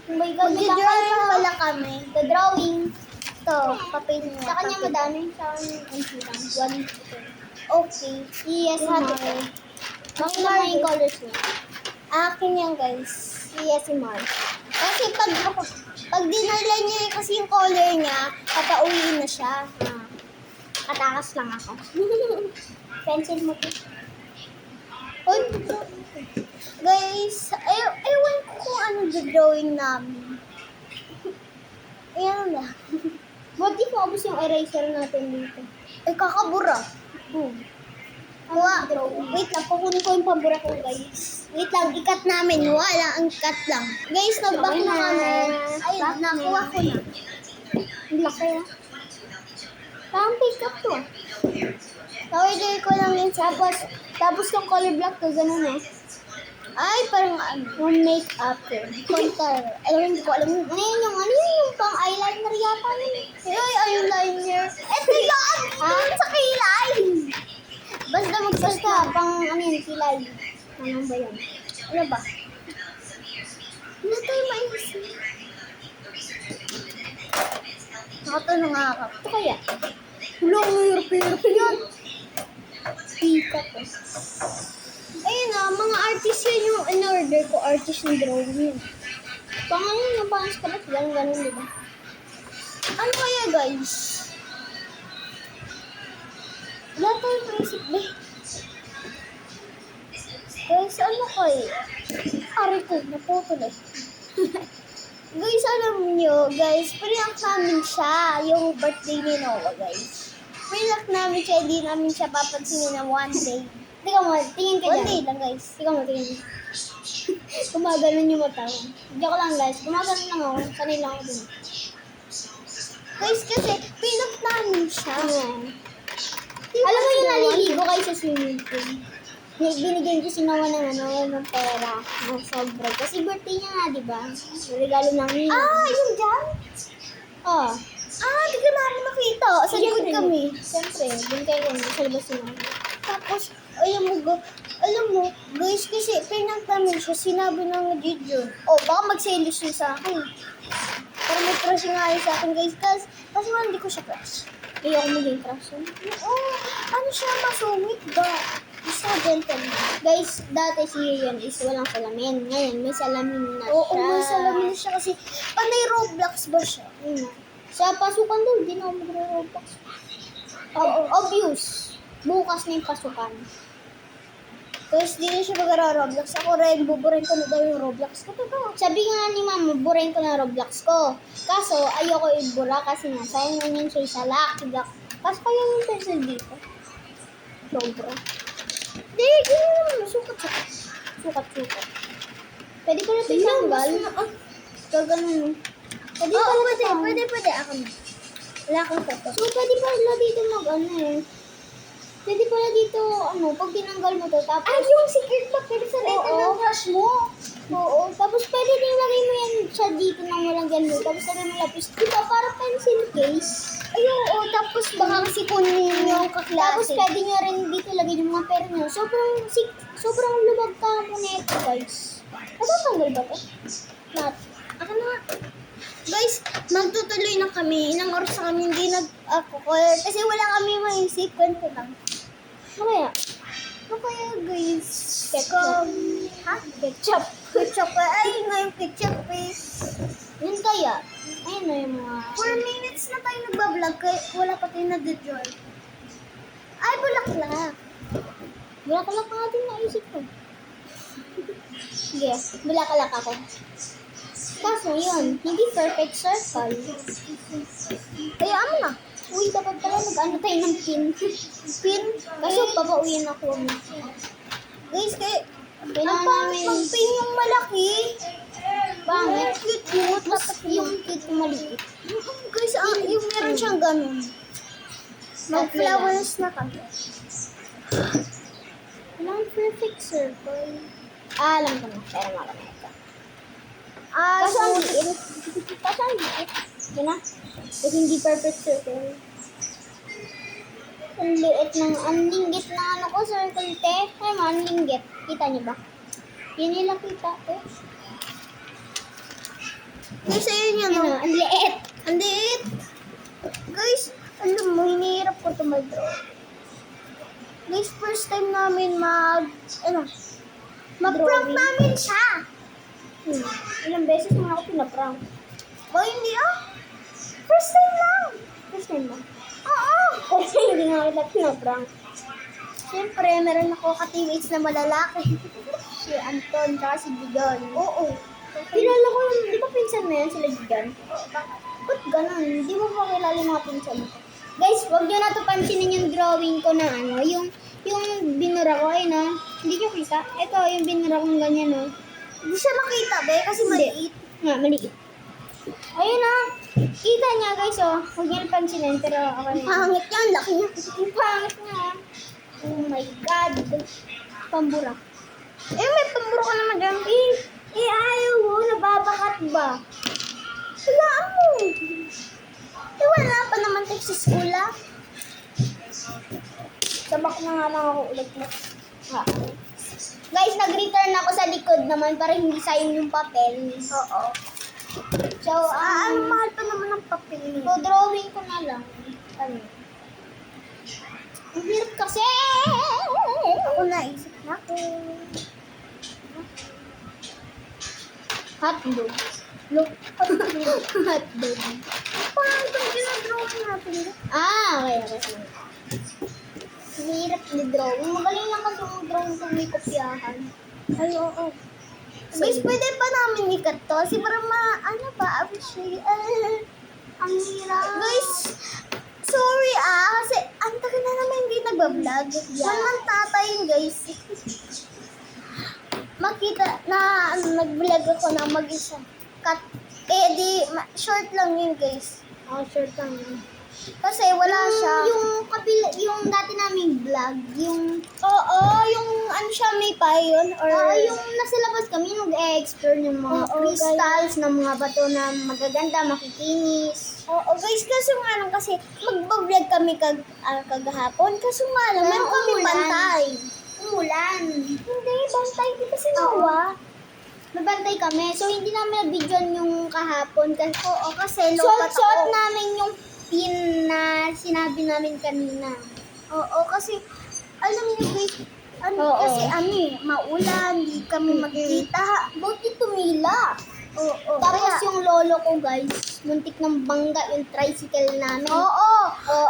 Oh my God, Mag-drawing pala kami. The drawing. Ito, papel mo. Sa kanya madami. Sa kanya lang. One. Okay. Yes, Yung happy Mar. ko. Bakit naman yung colors niya? Akin yan, guys. Yes, si Mars. Kasi pag dinala niya kasi yung color niya, papauwiin na siya. Katakas lang ako. Pencil mo to. Uy, guys, ewan ko kung ano drawing namin. Ayan na. What if maubos yung eraser natin dito? Ay, kakabura. Kuha. Wait lang, kukunin ko yung pabura ko, guys. Wait lang, ikat namin. Wala, ang cut lang. Guys, nag-back Okay na na. kami. Ay, Back na. nakuha ko na. Ang laki ah. Parang pick up to ah. Order ko lang yun sa Tapos yung color block to, ganun eh. Ay, parang ano. Yung make-up eh. Contour. Hindi ko alam. Ano yun yung pang eyeliner yata yun eh. Ay, eyeliner. Ito yan! Doon sa kilay! Basta Basta, pang ano yun, kilay. Ano ba yun? Ano ba? Ano tayo maisip? Nakatanong nga ako. Ito kaya? Hulong, hirap yun. Pick-up eh. Ayun na, mga artist yun yung in-order ko. Artist ng drawing yun. Pang ano yun, yung pang scarlet, ganun diba? Ano kaya, guys? Wala tayong maisip, be. Guys, ano kayo? Aray ko, naputol eh. Guys, alam nyo, guys, prank namin siya, yung birthday ni Noah, guys. Prank namin siya, hindi namin siya papansinin na one day. Tingnan mo, tingin ka One dyan. day lang, guys. Tingnan mo. Gumaganon yung mata ko. Joke lang guys, gumaganon lang ako. Sanay lang ako dun. Guys, kasi prank namin siya. Alam mo yung naliligo kayo sa swimming pool. Binigyan ko si Noah ng pera ng sobra. Kasi birthday niya nga, di ba? Regalo ng Nina. Ah, yung dyan? Oh. Ah, di ka namin nakita. Sa likod kami. Siyempre, dun kayo kung sa labas si Noah. Tapos, alam mo, guys, kasi prank namin siya, sinabi ng Gideon, baka mag-selos siya sa akin. Para may crush nga yun sa akin, guys. Kasi hindi ko siya crush. Ayoko maging crush yun. Ano siya, masungit ba? Isa gentleman. Guys, dati si Ian is walang salamin. Ngayon, may salamin na siya. Oo, may salamin siya kasi, panay Roblox ba siya? Sa pasukan doon, di na ako magre-Roblox. Obvious. Bukas na yung pasukan. Guys, di na siya mag-Roblox. Ako rin, buburin ko na daw yung Roblox ko. Totoo. Sabi nga ni Mama, burahin ko na Roblox ko. Kaso, ayoko ibura kasi nga, sayang na yun siya sa Lucky Block. Kaso kaya yung pencil dito. Sobra. Di, gano'n naman. Sukat-sukat. Sukat-sukat. Pwede ko na ito itanggal. Gaganon. Pwede Oo, pala pwede. ito. Pwede. Ako na. Wala akong photo. So, pwede pala dito Pwede pala dito, pag tinanggal mo to, tapos... Ay, yung secret pa pwede sa letter Oo. ng crush mo. Oo, tapos pwede din lagay mo yan siya dito nang walang ganun. Tapos lagay mo lapis. Diba, para pencil case. Ay, oo. Tapos baka kasi kunin yung kaklase. Tapos pwede nyo rin dito lagay yung mga pera nyo. Sobrang lumag ka mo na ito, guys. Natatanggal ba to? Not. Ako na. Guys, magtutuloy na kami. Ilang oras na kami hindi nag-call. Kasi wala kami maisip. Kwento lang. Ano kaya? Ano kaya, guys? Ketchup. Ha? Ketchup. Ketchup. Ay, nga yung ketchup eh. Yun kaya? Ayun na yung mga... 4 minutes na tayo nagbablog. Kaya wala pa tayo na-draw. Ay, bulaklak. Bulakalak na natin naisip ko. Sige, bulakalak ako. Kaso yun, hindi perfect circle. Kaya ano na? Uy, dapat pala nag-ano tayo ng pin. Pin? Kaso papauwiin ako. Guys, kaya... Kailangan namin... Pang-pin yung malaki. Pangit. Cute. Mas yung cute yung maliit. Guys, yung meron siyang ganun. Mag-flowers na kami. Walang perfect circle. Alam ko na. Pero marami ito. Kaso ang liit. Kaso ang liit. Yun na. Kasi hindi perfect circle. Ang liit ng, ang linggit na ano ko, circle te. Ay mo, ang linggit. Kita niyo ba? Yun nila kita, te. Guys, ayun yun, Ano, no? ang liit. Ang liit. Guys, alam mo, hinihirap ko ito mag-draw. Guys, first time namin mag-prank Drawing. namin siya. Ilang beses mo ako pinaprank. O, hindi First time lang. First time ba? Oo. Kasi hindi nga kita pinaprank. Siyempre, meron ako ka-teammates na malalaki. Si Anton, tsaka si Gigan. Oo. Kilala ko yun, di ba pinsan mo yan sila Gigan? Ba't ganun? Hindi mo pa kilala yung mga pinsan mo. Guys, huwag nyo na to pansinin yung drawing ko na ano, yung binura ko, ayun na. Hindi nyo kita. Ito, yung binura kong ganyan, no. Hindi siya makita, be, kasi Hindi. maliit. Nga, maliit. Ayun na. Kita niya, guys, oh. Huwag nyo na pansinin, pero ako na yun. Pangit yan, laki niya. Ang pangit nga. Oh my God. Pambura. May pamburo ka naman dyan. Ayaw mo. Nababakat ba? Walaan mo. Wala pa naman tayo sa school, Sabak na nga lang ako ulit mo. Guys, nag-return ako sa likod naman para hindi sayang yung papel. Oo. So, Ang mahal pa naman ng papel. so drawing ko na lang. Ano? Ang hirap kasi! Ako naisip na ako. Hotdog. Look. Hotdog. Paano itong ginadrawing natin? Okay. Ang hirap ni drawing. Magaling lang kasi yung drawing kung may kopyahan. Ay, oo. Guys, pwede pa namin ikat to. Kasi parang appreciate. Ang hirap. Guys, sorry kasi ang tagal na naman hindi nagbablog. Yeah. One month tatay yun, guys. Makita na nag-vlog ako na mag-isa. Cut. Kaya short lang yun, guys. Sure lang. Kasi wala siya. Yung dati naming vlog, yung Yung siya may pa yun. Or yung nasa labas kami, nag-explore ng mga Oo, crystals, ng mga bato na magaganda, makikinis. Oo, guys, kaso nga lang kasi magbablog kami kagahapon. Kaso nga lang, Pero meron kami umulan. bantay. Umulan. Hindi, bantay. Di ba sinawa? Mabantay kami. So, hindi namin na-videoan yung kahapon. Kasi, Kasi lopat suot ako. namin yung pin na sinabi namin kanina. Oo, kasi alam niyo guys, Oo. kasi maulan, di kami magkita. Buti tumila. Oo, Tapos yung lolo ko, guys, muntik ng bangga yung tricycle namin. Oo,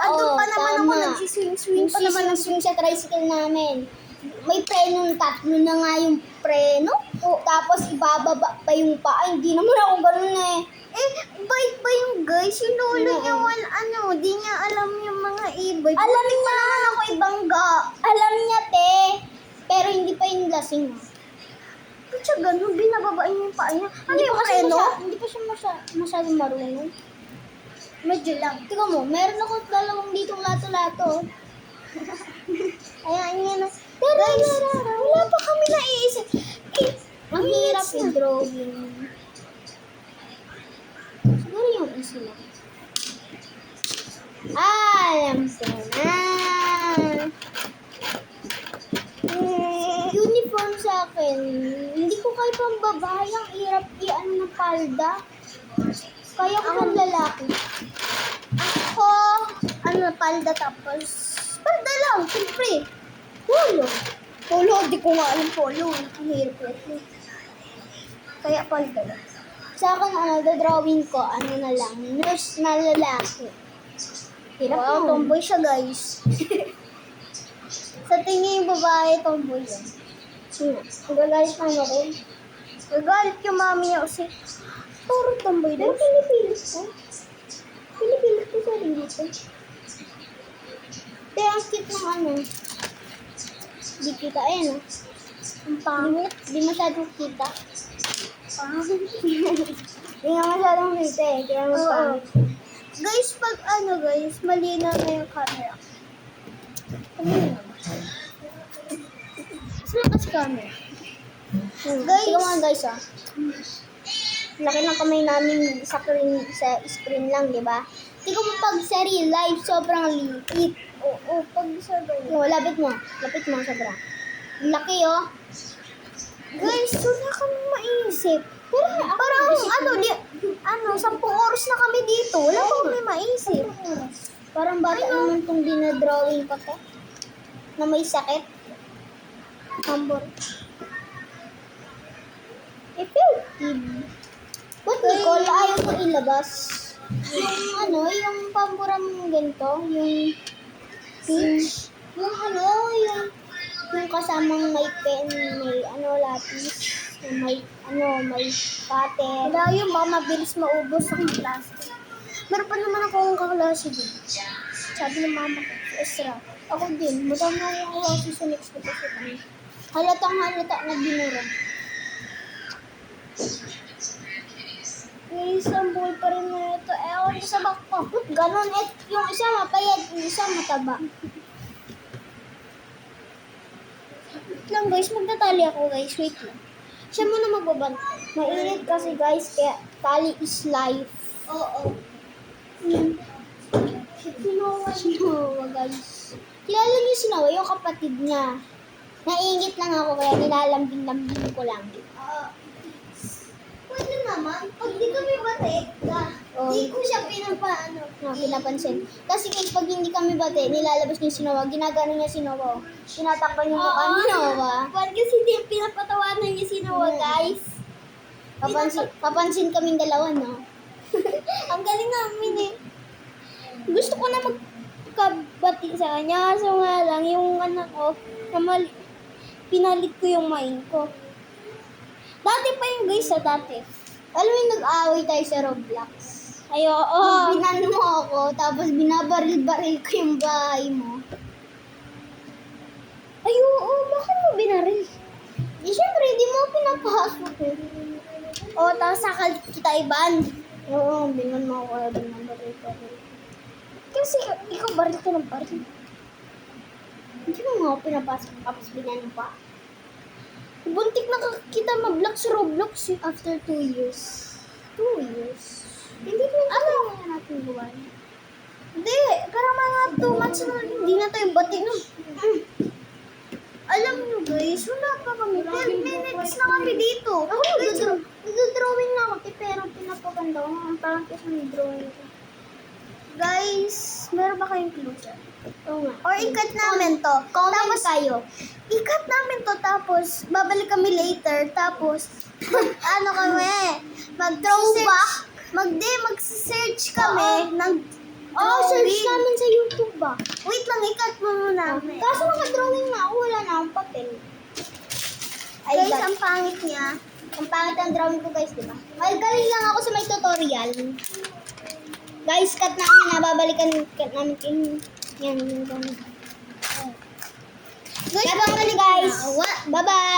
andun pa naman ako tama. nagsiswing-swing pa naman. Swing sa tricycle namin. May preno, tatlo na nga yung preno. Tapos ibababa pa yung paa. Hindi naman ako ganun eh. Bait ba yung guys? Yung lolo niya, di niya alam yung mga e-bike. Alam niya. naman ako ibangga. Alam niya, te. Pero hindi pa yung lasing. Ba't siya ganun? Binababain niya yung paa niya. Hindi yung pa kasi preno? hindi pa siya masyadong marunong. Medyo lang. Tingnan mo, meron ako dalawang ditong lato-lato. Ayan, yan na. Guys, wala pa kami naiisip. Ang hirap yung drawing. Siguro yung isa lang. Alam ko na. Uniform sa akin. Hindi ko kaya pang babae. Ang hirap i-ano ng palda. Kaya ko ng lalaki. Ako, palda tapos. Palda lang, siyempre. Polo. Polo, di ko nga alam polo. Ang hirap ito. Kaya palda lang. Sa akin, drawing ko, na lang, nurse na lalaki. Hirap Wow, yun. tomboy siya, guys. Sa tingin yung babae, tomboy yan. Gagalit lang ako. Nagalit yung mami niya kasi, puro tomboy Pero daw. pinipilit ko. Pinipilit ko sa rin dito. Pero ang cute ng ano. Di kita, ayan o. Ang pangit. Di masyadong kita. Di nga masyadong kita eh. Kaya Oo. mapangit. Guys, pag guys, malinaw na yung camera. Mas lakas camera. Guys! Tingnan mo guys ah. Laki ng kamay namin sa screen lang, di ba? Tingnan mo pag sa real life, sobrang liit. Oo, pag sa Oh, lapit mo. Lapit mo, sobra. Laki oh. Guys, wala kami maisip. Pero Parang, 10 oras na kami dito. Wala pa kami maisip. Parang bata naman itong dinadrawing ko to. Na may sakit. Hambor. Effective. Ba't Nicole, ayaw mo ilabas? Yung pamburam ganito, yung peach. Yung kasamang may pen, may lapis, may cutter. Wala yun, baka mabilis maubos ang klase. Meron pa naman akong kaklase din. Sabi ng mama ko, Esra. Ako din, madami akong kaklase sa next ko kasi kami. Halatang halata na binura. Guys, ang buhay pa rin na ito. Ewan ko sa bakpo. Ganon, yung isa mapayat, yung isa mataba. Wait lang guys, magtatali ako guys. Wait lang. Siya muna magbabantay. Mainit kasi guys, kaya tali is life. Oo. Sinawa guys. Kilala niyo si Nawa, yung kapatid niya. Naingit lang ako kaya nilalambing-lambing ko lang. Pwede naman. Pag di kami batik, di ko siya Pinapansin. Kasi guys, pag hindi kami bate, nilalabas niyo si Nawa, ginagano niya si Nawa. Tinatakpan yung mukha ni Nawa. Pag kasi di pinapatawanan niya si Noah, guys. Papansin kaming dalawa, no? Ang galing namin eh. Gusto ko na magkabati sa kanya. Kaso nga lang, yung anak ko, pinalit ko yung mind ko. Dati pa yung guys dati. Alam mo yung nag-aaway tayo sa Roblox. Ay, oo. Binan mo ako, tapos binabaril-baril ko yung bahay mo. Ay, oo. Bakit mo binaril? Siyempre, di mo pinapasok eh. Oo, tapos sakal kita iban. Oo, binan mo ako, kaya binabaril-baril. Kasi ikaw baril ka ng baril. Hindi mo nga ako pinapasok, tapos binan mo pa. Buntik na kita mag-block sa Roblox eh. After 2 years. 2 years? Hindi ko yung kaya natin buwan. Hindi, pero mga 2 months na hindi na tayo bati no. Alam nyo guys, wala pa kami. 10 minutes na kami dito. Ako, nag-drawing na ako, pero pinapaganda ko. Parang kasi may drawing ko. Guys, meron ba kayong clue dyan? Oo nga. Or ikat namin to. Comment kayo. Ikat namin to tapos babalik kami later. Tapos, kami? Throwback? Mag-search kami ng Search drawing. namin sa YouTube ba? Wait lang, ikat mo muna. Kaso naka-drawing na ako, wala na akong papel. Guys, ang pangit niya. Ang pangit ang drawing ko guys, di ba? Ay, galing lang ako sa may tutorial. Guys, cut namin na, babalikan namin kayo. Yan, yung ganun. Guys, guys. Bye-bye!